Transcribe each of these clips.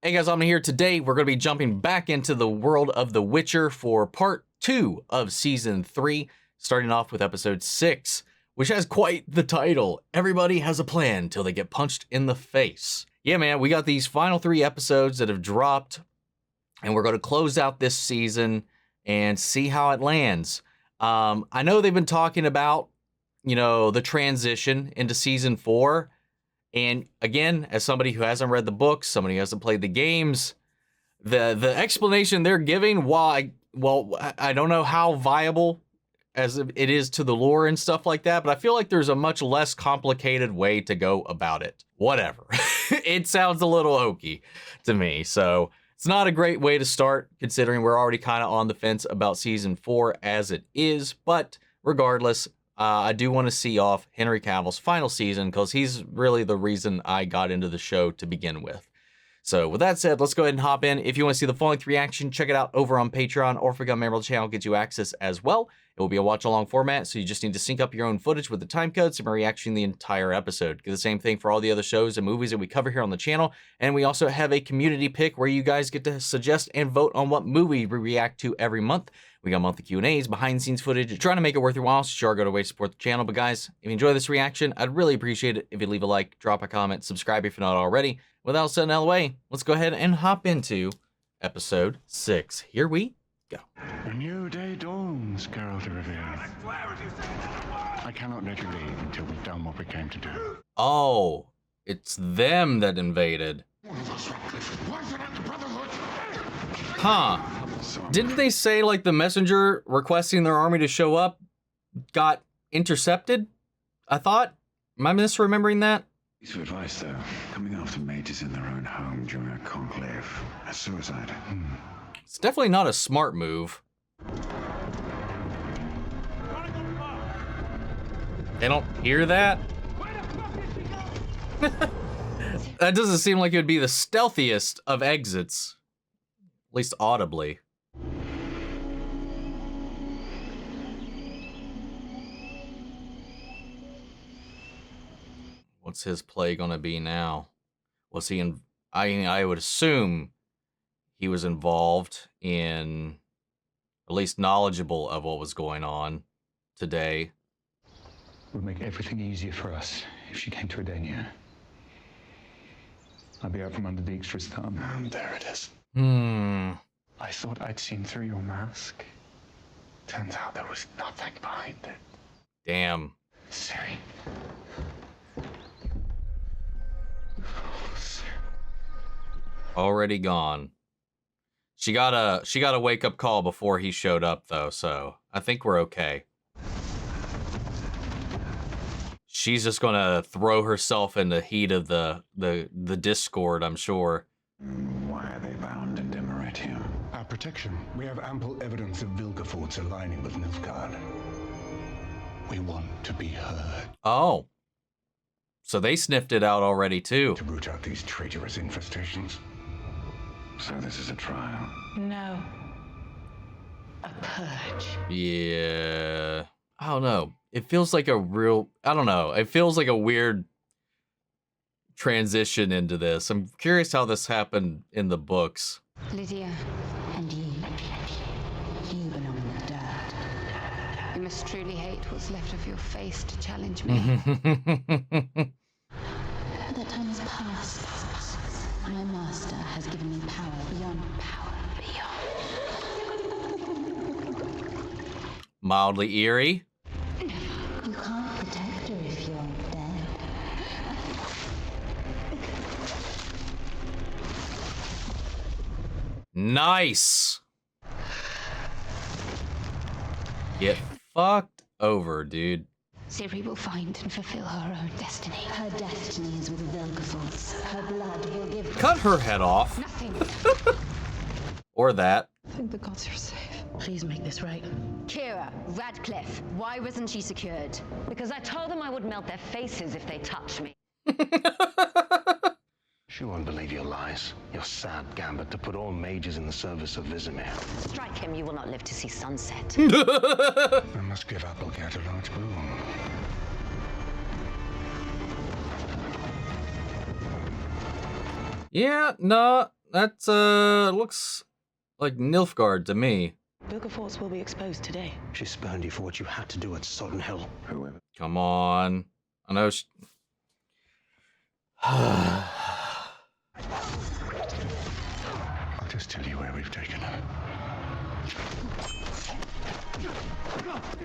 Hey guys, I'm here today. We're going to be jumping back into the world of The Witcher for part 2 of season 3, starting off with episode 6, which has quite the title. Everybody has a plan till they get punched in the face. Yeah, man, we got these final 3 episodes that have dropped, and we're going to close out this season and see how it lands. I know they've been talking about, the transition into season 4. And again, as somebody who hasn't read the books, somebody who hasn't played the games, the explanation they're giving, I don't know how viable as it is to the lore and stuff like that, but I feel like there's a much less complicated way to go about it. Whatever. It sounds a little hokey to me, so it's not a great way to start, considering we're already kind of on the fence about season 4 as it is, but regardless, I do want to see off Henry Cavill's final season because he's really the reason I got into the show to begin with. So with that said, let's go ahead and hop in. If you want to see the full-length reaction, check it out over on Patreon, or if you become a member of the channel, gets you access as well. It will be a watch-along format, so you just need to sync up your own footage with the time code, so we're reacting the entire episode. Do the same thing for all the other shows and movies that we cover here on the channel, and we also have a community pick where you guys get to suggest and vote on what movie we react to every month. We got monthly Q&As, behind-the-scenes footage, trying to make it worth your while, so sure, go to way to support the channel. But guys, if you enjoy this reaction, I'd really appreciate it if you leave a like, drop a comment, subscribe if you're not already. Without saying out of the way, let's go ahead and hop into episode 6. Here we go. A new day dawns, Geralt of Rivia. I cannot let you leave until we've done what we came to do. Oh, it's them that invaded. Huh. Didn't they say, like, the messenger requesting their army to show up got intercepted? I thought? Am I misremembering that? Piece of advice, though. Coming after mages in their own home during a conclave. A suicide. It's definitely not a smart move. They don't hear that? That doesn't seem like it would be the stealthiest of exits. At least audibly. What's his play gonna be now? Was he in? I would assume he was involved in, at least knowledgeable of what was going on today. It would make everything easier for us if she came to Anya. I'd be out from under the Dijkstra's thumb. And there it is. I thought I'd seen through your mask. Turns out there was nothing behind it. Damn. Ciri. Already gone. She got a wake-up call before he showed up, though, so I think we're okay. She's just gonna throw herself in the heat of the discord, I'm sure. Why are they bound in Demeritium? Our protection. We have ample evidence of Vilgefortz aligning with Nilfgaard. We want to be heard. Oh. So they sniffed it out already, too. To root out these traitorous infestations. So this is a trial? No. A purge. Yeah. I don't know. It feels like a real... I don't know. It feels like a weird transition into this. I'm curious how this happened in the books. Lydia, and you belong in the dirt. You must truly hate what's left of your face to challenge me. That time has passed. My master has given me power beyond power. Mildly eerie. You can't protect her if you're dead. Nice. Get fucked over, dude. Ciri will find and fulfill her own destiny. Her destiny is with Vilgefortz. Her blood will give... Cut her head off. Nothing. Or that. I think the gods are safe. Please make this right. Kira, Radcliffe, why wasn't she secured? Because I told them I would melt their faces if they touched me. She won't believe your lies. Your sad gambit to put all mages in the service of Vizimir. Strike him, you will not live to see sunset. I must give Applecat a large boon. Yeah, no, That's, looks like Nilfgaard to me. Vilgefortz will be exposed today. She spurned you for what you had to do at Sodden Hill. Whoever. Come on. I know I'll just tell you where we've taken her.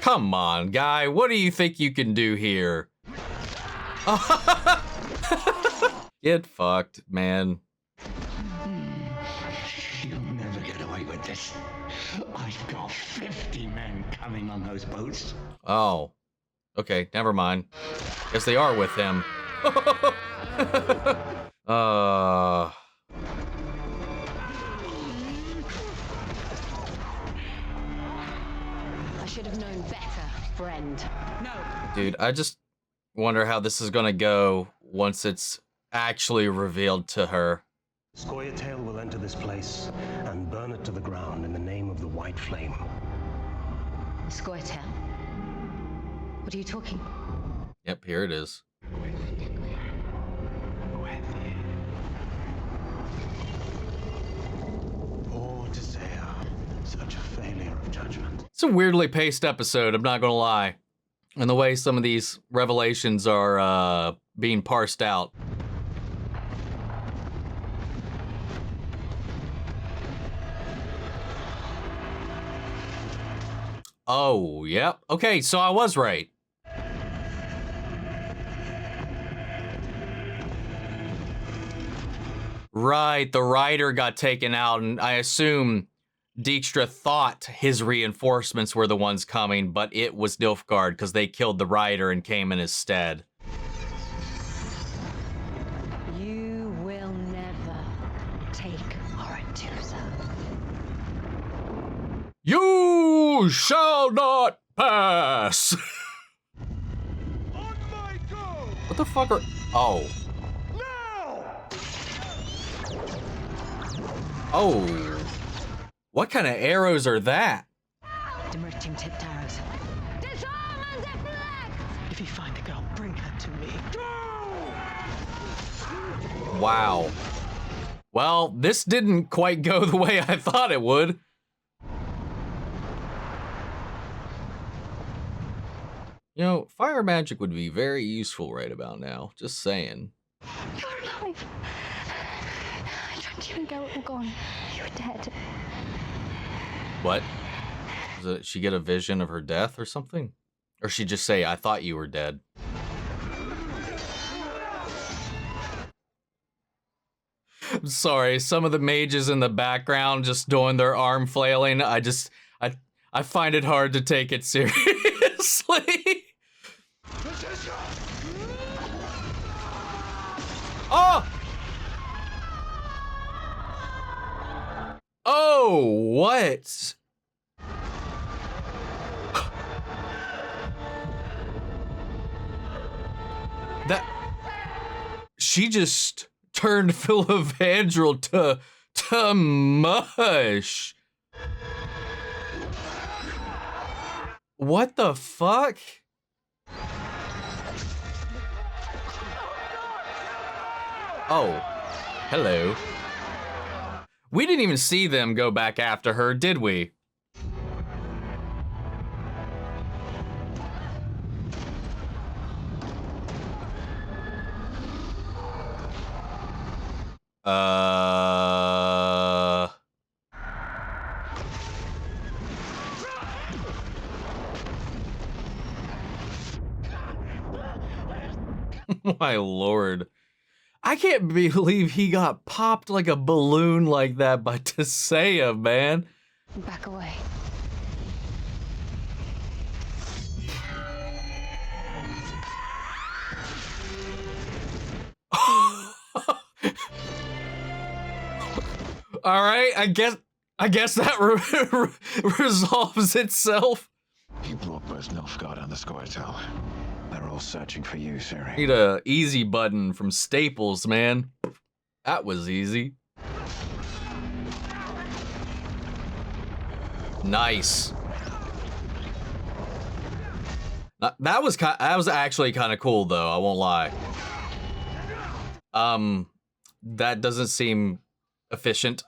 Come on, guy. What do you think you can do here? Get fucked, man. You'll never get away with this. I've got 50 men coming on those boats. Oh. Okay, never mind. Guess they are with him. I should have known better, friend. No. Dude, I just wonder how this is gonna go once it's actually revealed to her. Scoia'tael will enter this place and burn it to the ground in the name of the White Flame. Scoia'tael. What are you talking? Yep, here it is. Poor Tissaia, such a failure of judgment. It's a weirdly paced episode, I'm not gonna lie. And the way some of these revelations are being parsed out. Oh, yep. Okay, so I was right. Right, the rider got taken out, and I assume Dijkstra thought his reinforcements were the ones coming, but it was Nilfgaard because they killed the rider and came in his stead. You will never take Aretusa. You shall not pass! What the fuck are... Oh. Oh. What kind of arrows are that? Demerching tipped arrows. Disarm and deflect! If you find the girl, bring her to me. Wow. Well, this didn't quite go the way I thought it would. You know, fire magic would be very useful right about now. Just saying. You're alive. Don't you and Geralt were gone. You were dead. What? Does she get a vision of her death or something? Or she just say, I thought you were dead? I'm sorry, some of the mages in the background just doing their arm flailing. I find it hard to take it seriously. Oh! Oh, what? That... She just turned Vilgefortz to mush. What the fuck? Oh, hello. We didn't even see them go back after her, did we? My lord. I can't believe he got popped like a balloon like that by Tissaia, man. Back away. All right, I guess that resolves itself. You brought both Nilfgaard and the Scoia'tael. They're all searching for you, Ciri. Need a easy button from Staples, man. That was easy. Nice. That was actually kind of cool, though. I won't lie. That doesn't seem efficient.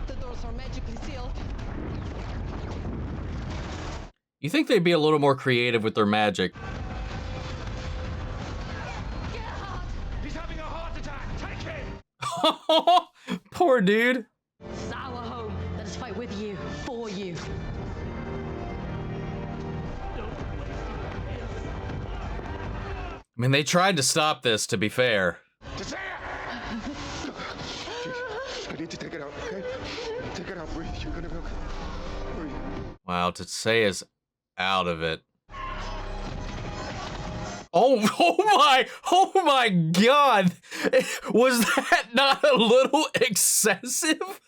The doors are magically sealed. You think they'd be a little more creative with their magic? He's having a heart attack. Take him. Poor dude. This is our home. Let us fight with you, for you. I mean, they tried to stop this, to be fair. Tissaia! I need to take it out, okay? Take it out, breathe. You're gonna be okay. Breathe. Wow, Tissaia's out of it. Oh my God! Was that not a little excessive?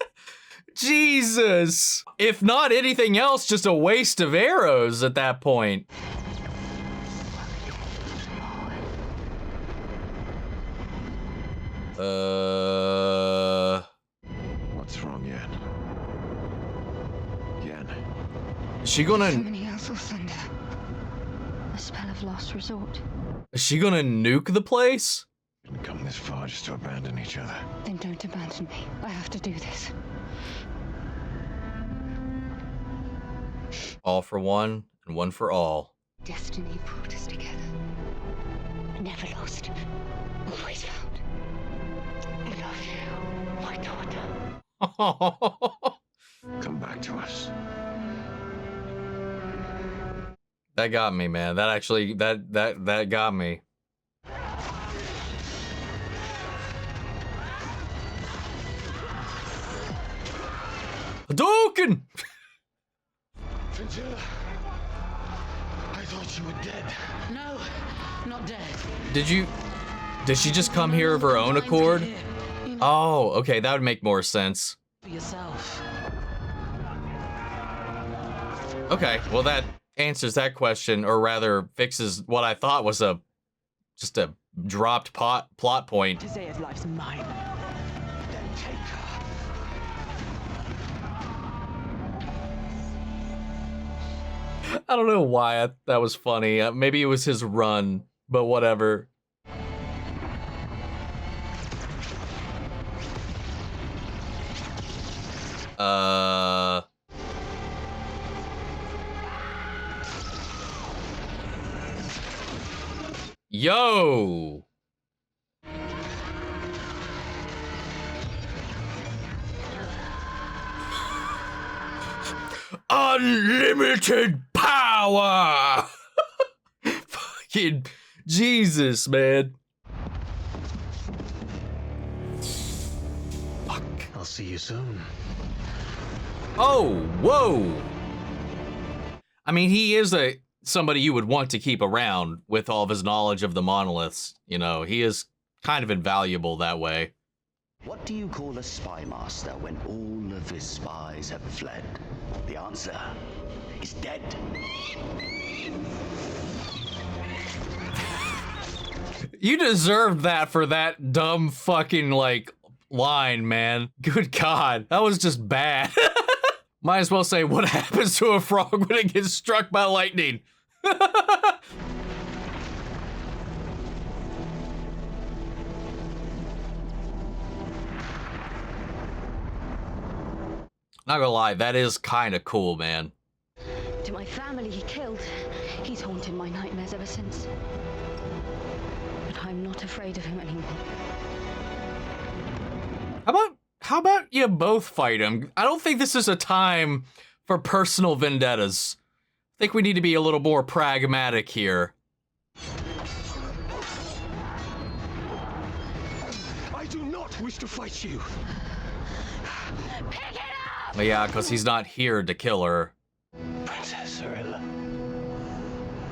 Jesus! If not anything else, just a waste of arrows at that point. What's wrong, Yen? Yen. Is she gonna... Somebody else will send her. A spell of last resort. Is she gonna nuke the place? Didn't come this far just to abandon each other. Then don't abandon me. I have to do this. All for one, and one for all. Destiny brought us together. Never lost. Always found. I love you, my daughter. Come back to us. That got me, man. That actually, that got me. Hadouken! Cintra, I thought you were dead. No, not dead. Did she just come here of her own accord? Oh, okay, that would make more sense. For yourself. Okay, well that answers that question, or rather fixes what I thought was just a dropped plot point. Tissaia's life's mine. Then take her. I don't know why that was funny. Maybe it was his run, but whatever. Yo! Unlimited power! Fucking Jesus, man. Fuck. I'll see you soon. Oh, whoa! I mean, he is somebody you would want to keep around with all of his knowledge of the monoliths. You know, he is kind of invaluable that way. What do you call a spy master when all of his spies have fled? The answer is dead. You deserved that for that dumb fucking, like, line, man. Good God, that was just bad. Might as well say, what happens to a frog when it gets struck by lightning? Not gonna lie, that is kind of cool, man. To my family he killed. He's haunted my nightmares ever since. But I'm not afraid of him anymore. How about you both fight him? I don't think this is a time for personal vendettas. I think we need to be a little more pragmatic here. I do not wish to fight you. Pick it up! Well, yeah, because he's not here to kill her. Princess Cirilla.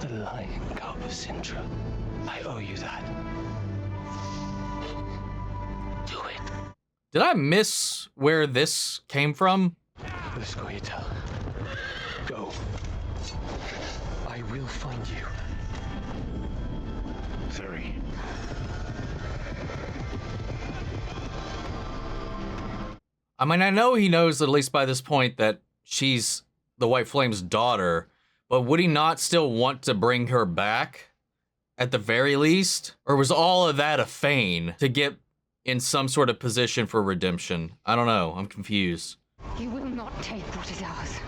The lying cup of Cintra. I owe you that. Do it. Did I miss where this came from? Let's go, Yatel. Go. I will find you. Ciri. I mean, I know he knows, at least by this point, that she's the White Flame's daughter, but would he not still want to bring her back at the very least? Or was all of that a feign to get in some sort of position for redemption? I don't know. I'm confused. You will not take what is ours.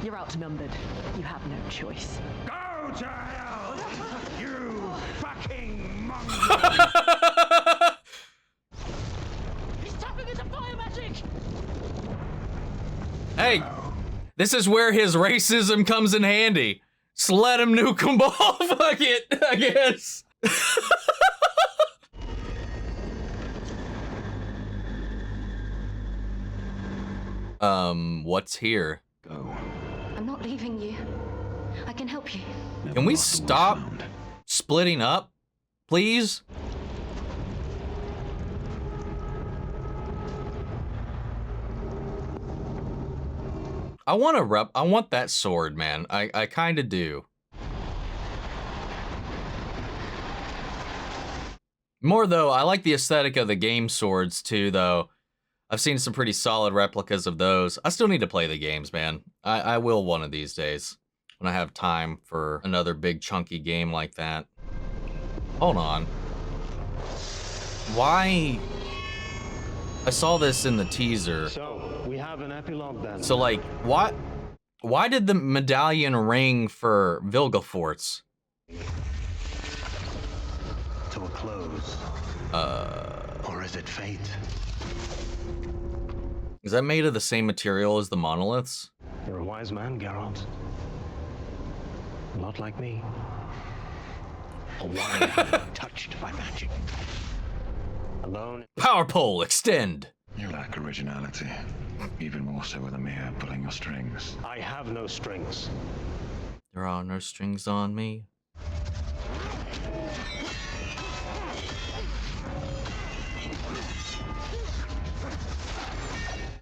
You're outnumbered. You have no choice. Go to hell, you fucking mongrel! He's tapping into fire magic! Hey, this is where his racism comes in handy. Just let him nuke them all. Fuck it, I guess. What's here? Go. I'm not leaving you. I can help you. Can we stop splitting up, please? I want that sword, man. I kind of do. More though, I like the aesthetic of the game swords too, though. I've seen some pretty solid replicas of those. I still need to play the games, man. I will one of these days when I have time for another big chunky game like that. Hold on. Why? I saw this in the teaser. So, we have an epilogue then. So, like, why did the medallion ring for Vilgefortz? To a close. Or is it fate? Is that made of the same material as the monoliths? You're a wise man, Geralt. A lot like me. A warrior touched by magic. Alone. Power pole, extend. You lack originality. Even more so with a mere pulling your strings. I have no strings. There are no strings on me.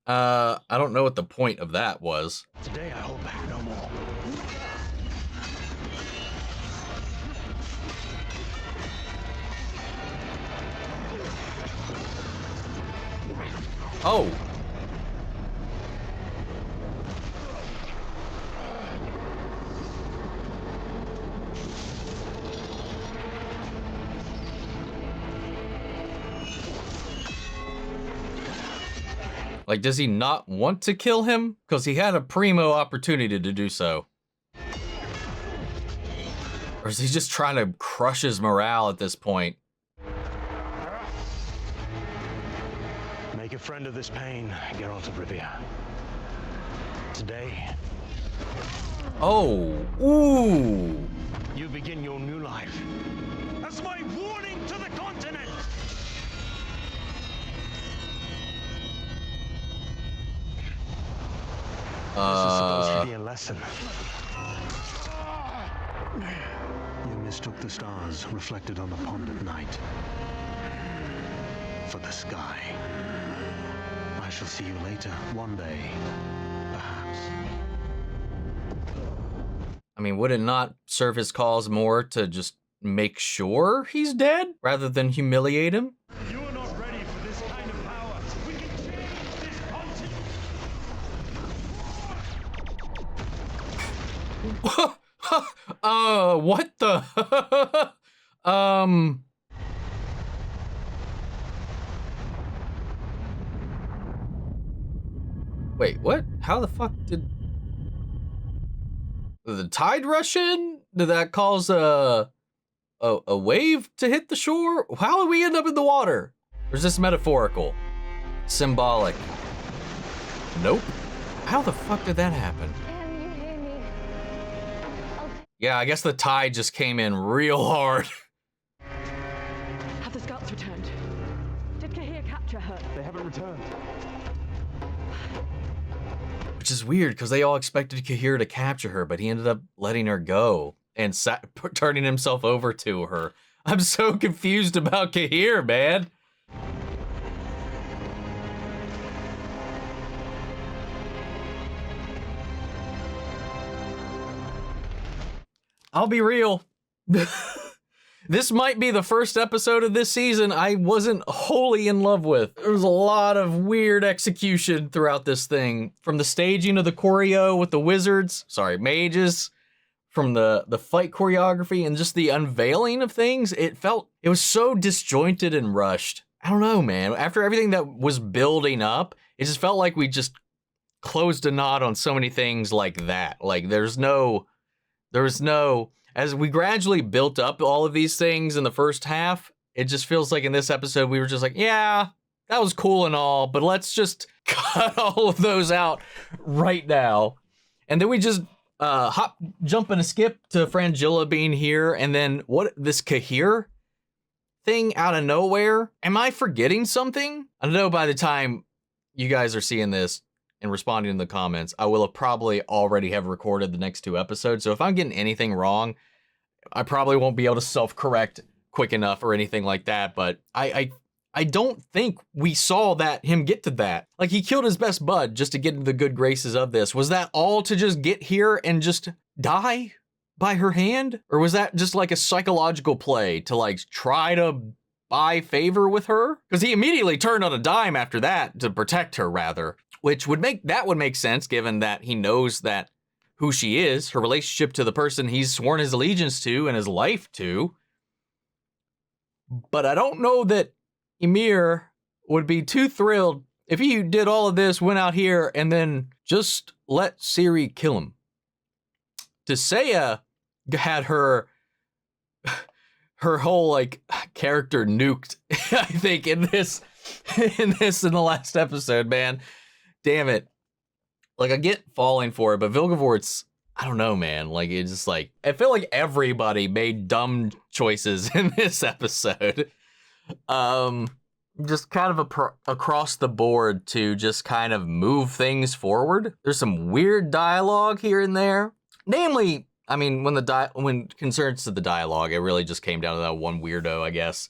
I don't know what the point of that was. Today I hold back no more. Oh. Like, does he not want to kill him? Because he had a primo opportunity to do so. Or is he just trying to crush his morale at this point? Make a friend of this pain, Geralt of Rivia. Today, Oh, ooh. you begin your new life. That's my warning to the continent! This is supposed to be a lesson. You mistook the stars reflected on the pond at night for the sky. I shall see you later, one day, perhaps. I mean, would it not serve his cause more to just make sure he's dead rather than humiliate him? You are not ready for this kind of power. We can change this continent. What the? Wait, what? How the fuck did the tide rush in? Did that cause a wave to hit the shore? How did we end up in the water? Or is this metaphorical? Symbolic? Nope. How the fuck did that happen? Can you hear me? Yeah, I guess the tide just came in real hard. Have the scouts returned? Did Cahir capture her? They haven't returned. Which is weird, because they all expected Cahir to capture her, but he ended up letting her go and turning himself over to her. I'm so confused about Cahir, man. I'll be real. This might be the first episode of this season I wasn't wholly in love with. There was a lot of weird execution throughout this thing. From the staging of the choreo with the wizards, sorry, mages, from the fight choreography and just the unveiling of things. It was so disjointed and rushed. I don't know, man. After everything that was building up, it just felt like we just closed a knot on so many things like that. Like there was no, as we gradually built up all of these things in the first half, it just feels like in this episode, we were just like, yeah, that was cool and all, but let's just cut all of those out right now. And then we just jump and skip to Frangilla being here. And then this Cahir thing out of nowhere. Am I forgetting something? I don't know, by the time you guys are seeing this and responding in the comments, I will have probably already have recorded the next 2 episodes. So if I'm getting anything wrong, I probably won't be able to self-correct quick enough or anything like that. But I don't think we saw him get to that. Like, he killed his best bud just to get into the good graces of this. Was that all to just get here and just die by her hand? Or was that just like a psychological play to like try to buy favor with her? Because he immediately turned on a dime after that to protect her, rather. Which would make sense, given that he knows that who she is, her relationship to the person he's sworn his allegiance to and his life to. But I don't know that Ymir would be too thrilled if he did all of this, went out here, and then just let Ciri kill him. Tissaia had her whole like character nuked, I think, in the last episode, man. Damn it. Like, I get falling for it, but Vilgefortz, I don't know, man. Like, it's just like, I feel like everybody made dumb choices in this episode. Just kind of across the board to just kind of move things forward. There's some weird dialogue here and there. Namely, I mean, when concerns to the dialogue, it really just came down to that one weirdo, I guess,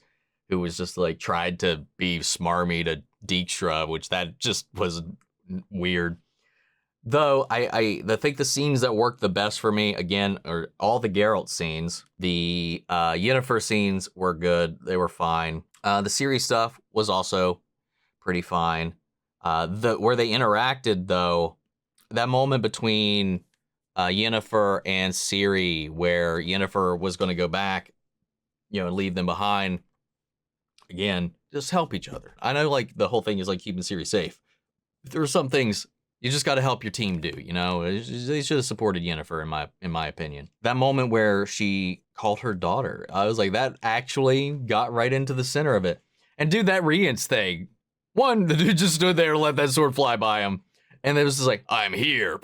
who was just like tried to be smarmy to Dijkstra, which that just was weird. Though I think the scenes that worked the best for me, again, are all the Geralt scenes. The Yennefer scenes were good. They were fine. The Ciri stuff was also pretty fine. Where they interacted, though, that moment between Yennefer and Ciri, where Yennefer was going to go back, and leave them behind. Again, just help each other. I know, like, the whole thing is like keeping Ciri safe. There are some things you just got to help your team do, They should have supported Yennefer, in my opinion. That moment where she called her daughter, I was like, that actually got right into the center of it. And dude, that Rience thing. One, the dude just stood there and let that sword fly by him. And it was just like, I'm here.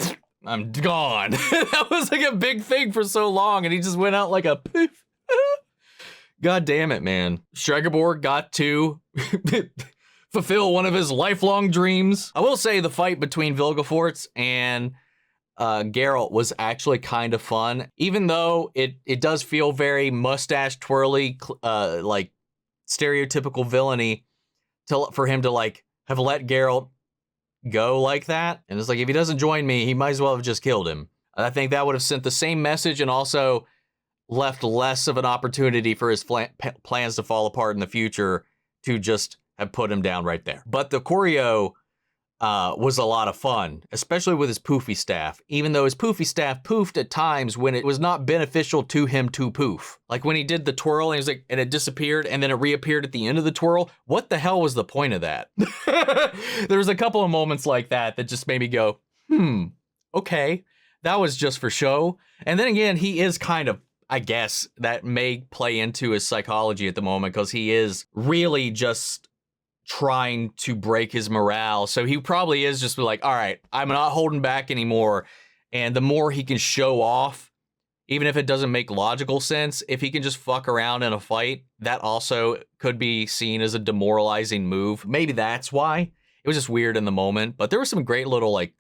I'm gone. That was like a big thing for so long. And he just went out like a poof. God damn it, man. Stregobor got to fulfill one of his lifelong dreams. I will say the fight between Vilgefortz and Geralt was actually kind of fun, even though it does feel very mustache twirly, like stereotypical villainy for him to like have let Geralt go like that. And it's like, if he doesn't join me, he might as well have just killed him. And I think that would have sent the same message and also left less of an opportunity for his plans to fall apart in the future to just have put him down right there. But the choreo was a lot of fun, especially with his poofy staff, even though his poofy staff poofed at times when it was not beneficial to him to poof. Like when he did the twirl and he was like, and it disappeared and then it reappeared at the end of the twirl. What the hell was the point of that? There was a couple of moments like that just made me go, okay, that was just for show. And then again, he is kind of, I guess that may play into his psychology at the moment because he is really just trying to break his morale. So he probably is just like, all right, I'm not holding back anymore. And the more he can show off, even if it doesn't make logical sense, if he can just fuck around in a fight, that also could be seen as a demoralizing move. Maybe that's why. It was just weird in the moment, but there were some great little like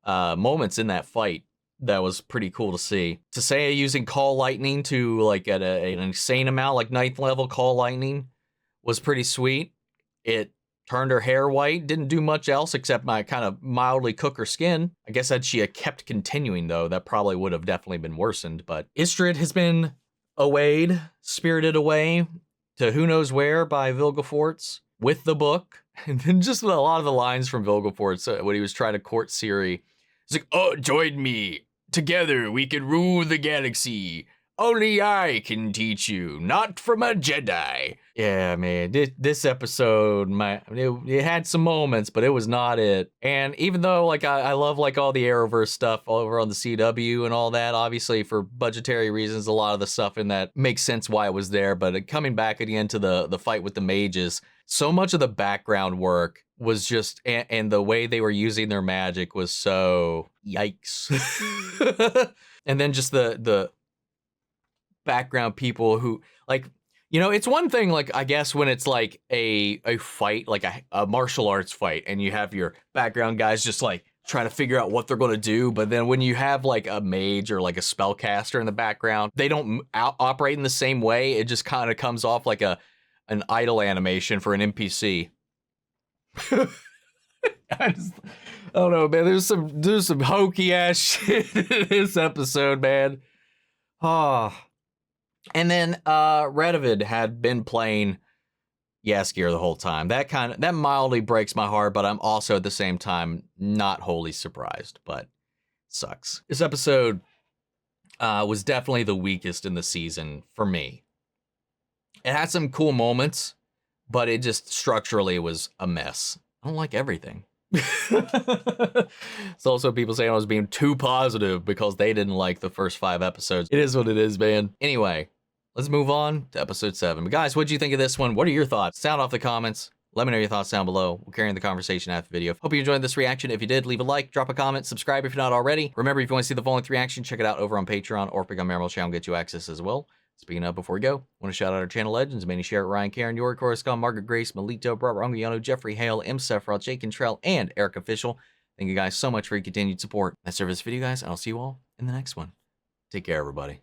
moments in that fight that was pretty cool to see. Tissaia using Call Lightning to like at an insane amount, like 9th level Call Lightning, was pretty sweet. It turned her hair white, didn't do much else except kind of mildly cook her skin. I guess had she kept continuing though, that probably would have definitely been worsened. But Istredd has been spirited away to who knows where by Vilgefortz with the book. And then just a lot of the lines from Vilgefortz when he was trying to court Ciri. It's like, oh, join me Together we can rule the galaxy. Only I can teach you, not from a Jedi. Yeah, man, this episode, it had some moments, but it was not it. And even though, like, I love, like, all the Arrowverse stuff all over on the CW and all that, obviously for budgetary reasons, a lot of the stuff in that makes sense why it was there. But coming back again to the fight with the mages, so much of the background work was just, and the way they were using their magic was so yikes. And then just the background people who, like, you know, it's one thing, like, I guess when it's like a fight, like a martial arts fight, and you have your background guys just like trying to figure out what they're going to do. But then when you have like a mage or like a spellcaster in the background, they don't operate in the same way. It just kind of comes off like an idle animation for an NPC. I don't know, man. There's some hokey ass shit in this episode, man. Ah. And then Radovid had been playing Jaskier the whole time. That mildly breaks my heart, but I'm also at the same time not wholly surprised, but sucks. This episode was definitely the weakest in the season for me. It had some cool moments, but it just structurally was a mess. I don't like everything. It's also people saying I was being too positive because they didn't like the first 5 episodes. It is what it is, man. Anyway, let's move on to episode 7. But guys, what'd you think of this one? What are your thoughts? Sound off the comments. Let me know your thoughts down below. We'll carry on the conversation after the video. Hope you enjoyed this reaction. If you did, leave a like, drop a comment, subscribe if you're not already. Remember, if you want to see the full length reaction, check it out over on Patreon or pick on Merigold channel, get you access as well. Speaking of, before we go, I want to shout out our channel legends, Manny, Sherrod, Ryan, Karen, York, Coruscant, Margaret Grace, Melito, Robert Ungiano, Jeffrey Hale, M. Sephiroth, Jake Cantrell, and Eric Official. Thank you guys so much for your continued support. That's it for this video, guys, and I'll see you all in the next one. Take care, everybody.